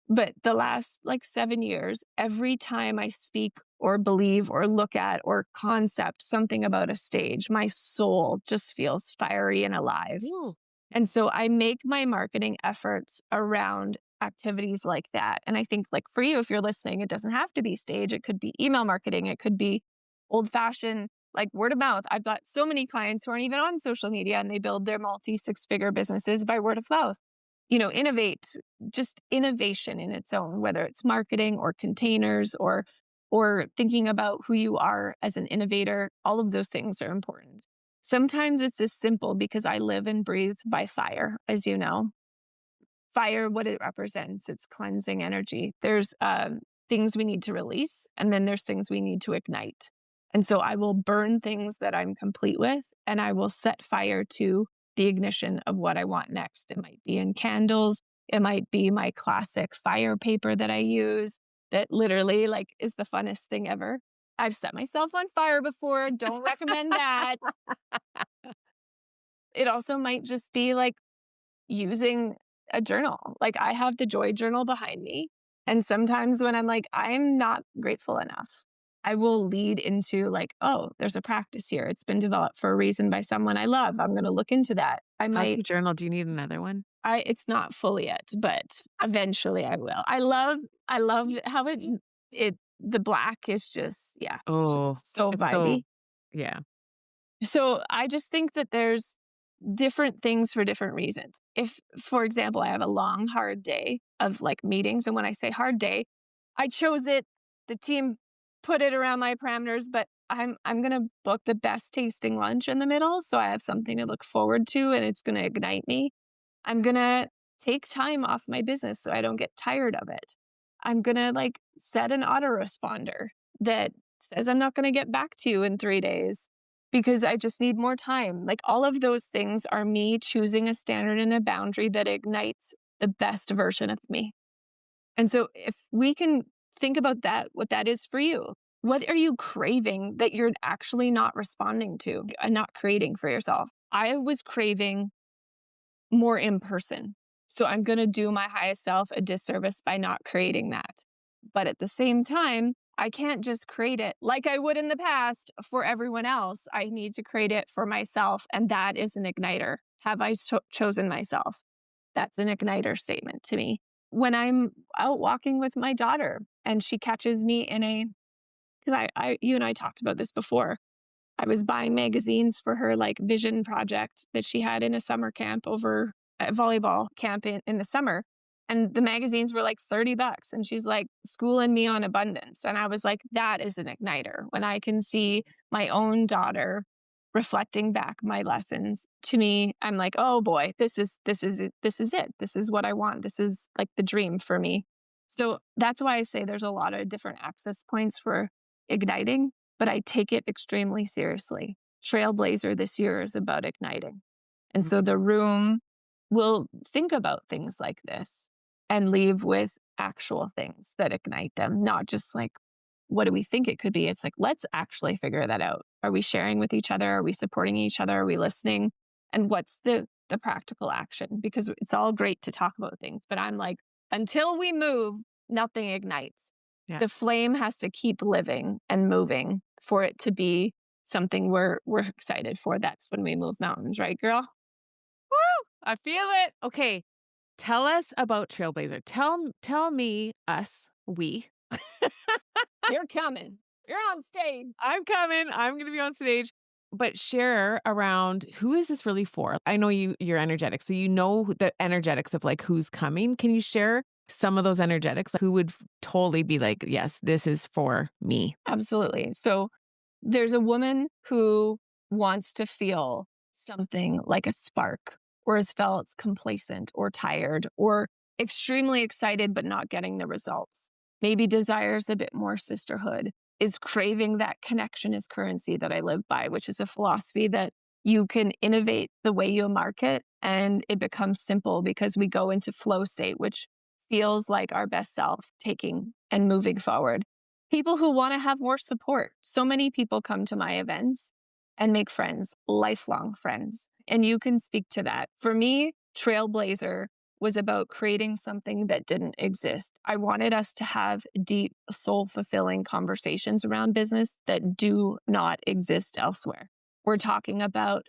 But the last, like, 7 years, every time I speak or believe or look at or concept something about a stage, my soul just feels fiery and alive. Ooh. And so I make my marketing efforts around activities like that. And I think, like, for you, if you're listening, it doesn't have to be stage. It could be email marketing. It could be old fashioned, like, word of mouth. I've got so many clients who aren't even on social media and they build their multi 6-figure businesses by word of mouth. Innovate, just innovation in its own, whether it's marketing or containers or thinking about who you are as an innovator. All of those things are important. Sometimes it's as simple because I live and breathe by fire, as you know. Fire, what it represents, it's cleansing energy. There's things we need to release, and then there's things we need to ignite. And so I will burn things that I'm complete with, and I will set fire to the ignition of what I want next. It might be in candles. It might be my classic fire paper that I use that literally, like, is the funnest thing ever. I've set myself on fire before. Don't recommend that. It also might just be like using a journal. Like, I have the joy journal behind me. And sometimes when I'm like, I'm not grateful enough, I will lead into, like, oh, there's a practice here. It's been developed for a reason by someone I love. I'm going to look into that. How's the journal? Do you need another one? It's not full yet, but eventually I will. I love how the black is just, yeah, it's Oh, just so it's so vibey. yeah. So I just think that there's different things for different reasons. If, for example, I have a long, hard day of like meetings, and when I say hard day, I chose it, the team put it around my parameters, but I'm gonna book the best tasting lunch in the middle, so I have something to look forward to and it's gonna ignite me. I'm gonna take time off my business so I don't get tired of it. I'm gonna like set an autoresponder that says I'm not gonna get back to you in 3 days because I just need more time. Like all of those things are me choosing a standard and a boundary that ignites the best version of me. And so if we can think about that, what that is for you, what are you craving that you're actually not responding to and not creating for yourself? I was craving more in person. So I'm going to do my highest self a disservice by not creating that. But at the same time, I can't just create it like I would in the past for everyone else. I need to create it for myself. And that is an igniter. Have I chosen myself? That's an igniter statement to me. When I'm out walking with my daughter and she catches me in a, because you and I talked about this before. I was buying magazines for her like vision project that she had in a summer camp over at volleyball camp in the summer. And the magazines were like $30. And she's like schooling me on abundance. And I was like, that is an igniter. When I can see my own daughter reflecting back my lessons to me, I'm like, oh boy, it. This is it. This is what I want. This is like the dream for me. So that's why I say there's a lot of different access points for igniting, but I take it extremely seriously. Trailblazer this year is about igniting. And so the room will think about things like this and leave with actual things that ignite them, not just like, what do we think it could be? It's like, let's actually figure that out. Are we sharing with each other? Are we supporting each other? Are we listening? And what's the practical action? Because it's all great to talk about things, but I'm like, until we move, nothing ignites. Yeah. The flame has to keep living and moving for it to be something we're excited for. That's when we move mountains, right, girl? Woo! I feel it. Okay. Tell us about Trailblazer. Tell me, us, we. You're coming. You're on stage. I'm coming. I'm going to be on stage. But share around who is this really for? I know you're energetic, so you know the energetics of like who's coming. Can you share some of those energetics? Like, who would totally be like, yes, this is for me? Absolutely. So there's a woman who wants to feel something like a spark, or has felt complacent or tired or extremely excited but not getting the results. Maybe desires a bit more sisterhood, is craving that connection as currency that I live by, which is a philosophy that you can innovate the way you market and it becomes simple because we go into flow state, which feels like our best self taking and moving forward. People who want to have more support. So many people come to my events and make friends, lifelong friends. And you can speak to that. For me, Trailblazer was about creating something that didn't exist. I wanted us to have deep, soul fulfilling conversations around business that do not exist elsewhere. We're talking about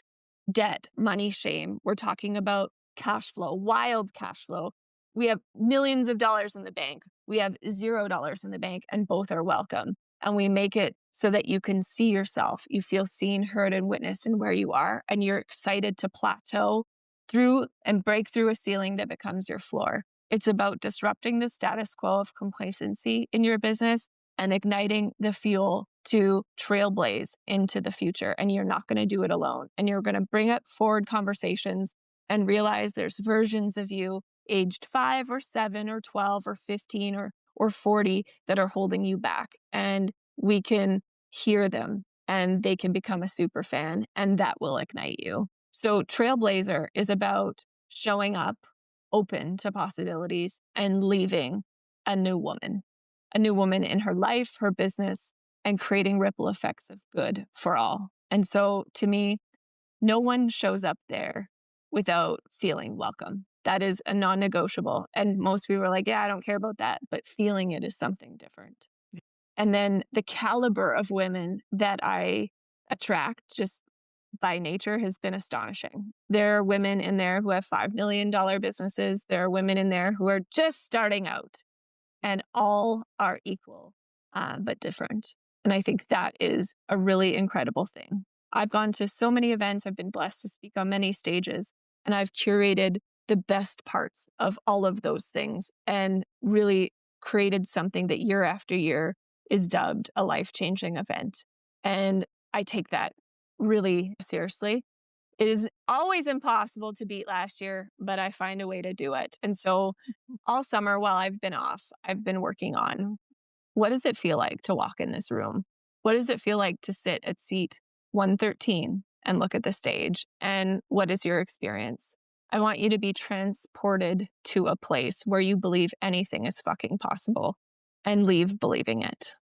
debt, money shame. We're talking about cash flow, wild cash flow. We have millions of dollars in the bank. We have $0 in the bank, and both are welcome. And we make it so that you can see yourself. You feel seen, heard, and witnessed in where you are, and you're excited to plateau through and break through a ceiling that becomes your floor. It's about disrupting the status quo of complacency in your business and igniting the fuel to trailblaze into the future. And you're not going to do it alone. And you're going to bring up forward conversations and realize there's versions of you aged 5 or 7 or 12 or 15 or 40 that are holding you back. And we can hear them and they can become a super fan and that will ignite you. So Trailblazer is about showing up open to possibilities and leaving a new woman in her life, her business, and creating ripple effects of good for all. And so to me, no one shows up there without feeling welcome. That is a non-negotiable. And most people are like, yeah, I don't care about that. But feeling it is something different. And then the caliber of women that I attract just by nature has been astonishing. There are women in there who have $5 million businesses. There are women in there who are just starting out, and all are equal, but different. And I think that is a really incredible thing. I've gone to so many events. I've been blessed to speak on many stages, and I've curated the best parts of all of those things and really created something that year after year is dubbed a life-changing event. And I take that really seriously. It is always impossible to beat last year, but I find a way to do it. And so all summer while I've been off, I've been working on what does it feel like to walk in this room? What does it feel like to sit at seat 113 and look at the stage? And what is your experience? I want you to be transported to a place where you believe anything is fucking possible and leave believing it.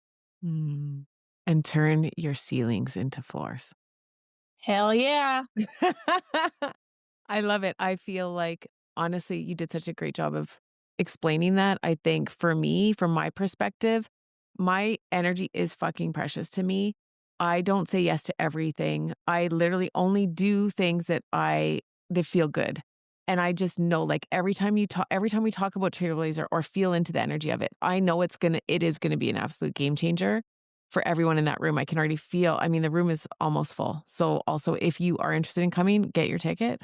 Mm. And turn your ceilings into floors. Hell yeah. I love it. I feel like, honestly, you did such a great job of explaining that. I think for me, from my perspective, my energy is fucking precious to me. I don't say yes to everything. I literally only do things that feel good. And I just know, like, every time we talk about Trailblazer or feel into the energy of it, I know it is gonna be an absolute game changer for everyone in that room. I can already feel, I mean, the room is almost full. So also, if you are interested in coming, get your ticket.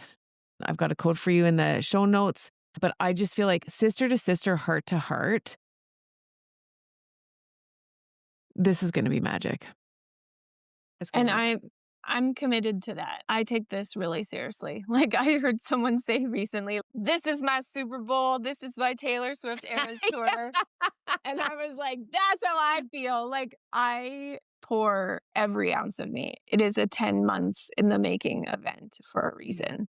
I've got a code for you in the show notes. But I just feel like sister to sister, heart to heart, this is going to be magic. It's going And to be. I'm committed to that. I take this really seriously. Like I heard someone say recently, "This is my Super Bowl. This is my Taylor Swift Eras tour." And I was like, "That's how I feel." Like I pour every ounce of me. It is a 10 months in the making event for a reason.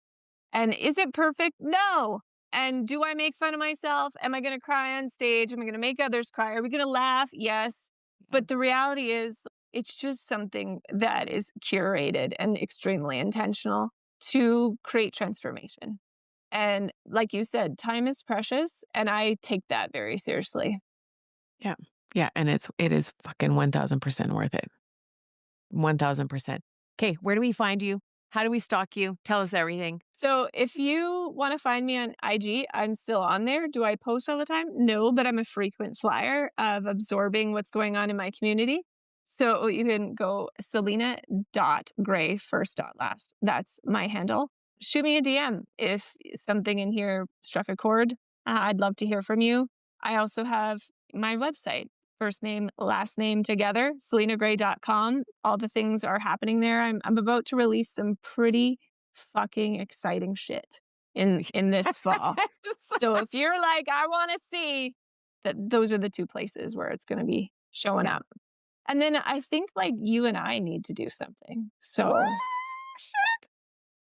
And is it perfect? No. And do I make fun of myself? Am I going to cry on stage? Am I going to make others cry? Are we going to laugh? Yes. Yeah. But the reality is, it's just something that is curated and extremely intentional to create transformation. And like you said, time is precious, and I take that very seriously. Yeah. Yeah. And it is fucking 1000% worth it. 1000%. Okay. Where do we find you? How do we stalk you? Tell us everything. So if you want to find me on IG, I'm still on there. Do I post all the time? No, but I'm a frequent flyer of absorbing what's going on in my community. So you can go Selina.Gray first dot last. That's my handle. Shoot me a DM if something in here struck a chord. I'd love to hear from you. I also have my website, first name, last name together, selinagray.com. All the things are happening there. I'm about to release some pretty fucking exciting shit in this fall. So if you're like, I want to see that, those are the two places where it's going to be showing Yeah. up. And then I think like you and I need to do something. So Shit.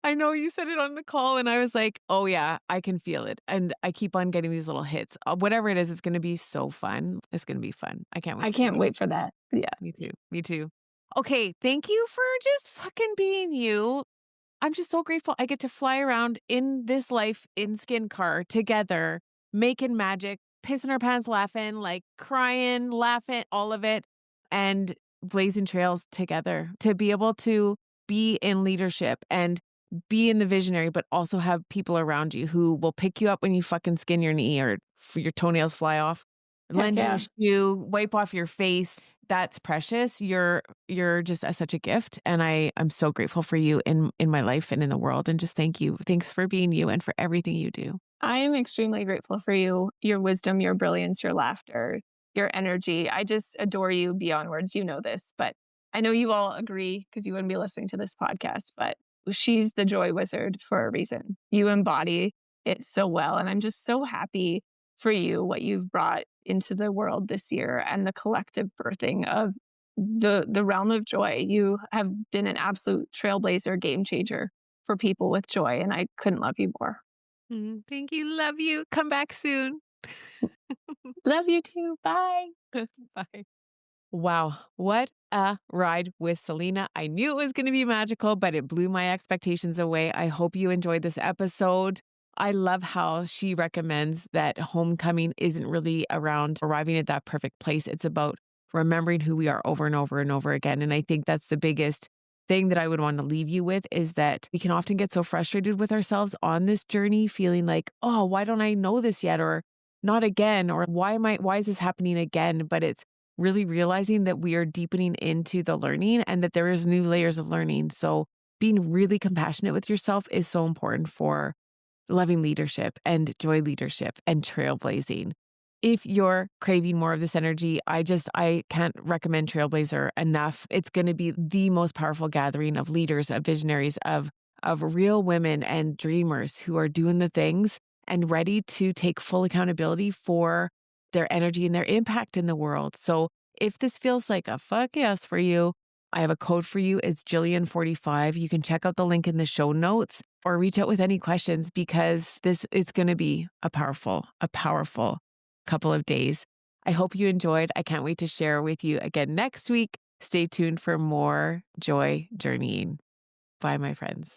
I know you said it on the call and I was like, oh yeah, I can feel it. And I keep on getting these little hits. Whatever it is, it's going to be so fun. It's going to be fun. I can't wait I to see can't you. wait for that. Yeah. Me too. Me too. Okay. Thank you for just fucking being you. I'm just so grateful I get to fly around in this life in skin car together, making magic, pissing our pants laughing, like crying, laughing, all of it, and blazing trails together to be able to be in leadership and be in the visionary, but also have people around you who will pick you up when you fucking skin your knee or your toenails fly off, Heck lend you a yeah. shoe, wipe off your face. That's precious. You're just such a gift, and I'm so grateful for you in my life and in the world. And just thank you. Thanks for being you and for everything you do. I am extremely grateful for you, your wisdom, your brilliance, your laughter, your energy. I just adore you beyond words. You know this, but I know you all agree because you wouldn't be listening to this podcast, but she's the joy wizard for a reason. You embody it so well. And I'm just so happy for you, what you've brought into the world this year and the collective birthing of the realm of joy. You have been an absolute trailblazer, game changer for people with joy. And I couldn't love you more. Thank you. Love you. Come back soon. Love you too. Bye. Bye. Wow, what a ride with Selina. I knew it was going to be magical, but it blew my expectations away. I hope you enjoyed this episode. I love how she recommends that homecoming isn't really around arriving at that perfect place. It's about remembering who we are over and over and over again. And I think that's the biggest thing that I would want to leave you with is that we can often get so frustrated with ourselves on this journey, feeling like, oh, why don't I know this yet? Or not again? Or why is this happening again? But it's really realizing that we are deepening into the learning and that there is new layers of learning. So being really compassionate with yourself is so important for loving leadership and joy leadership and trailblazing. If you're craving more of this energy, I can't recommend Trailblazer enough. It's going to be the most powerful gathering of leaders, of visionaries, of real women and dreamers who are doing the things and ready to take full accountability for their energy and their impact in the world. So if this feels like a fuck yes for you, I have a code for you. It's Jillian45. You can check out the link in the show notes or reach out with any questions because it's going to be a powerful couple of days. I hope you enjoyed. I can't wait to share with you again next week. Stay tuned for more joy journeying. Bye, my friends.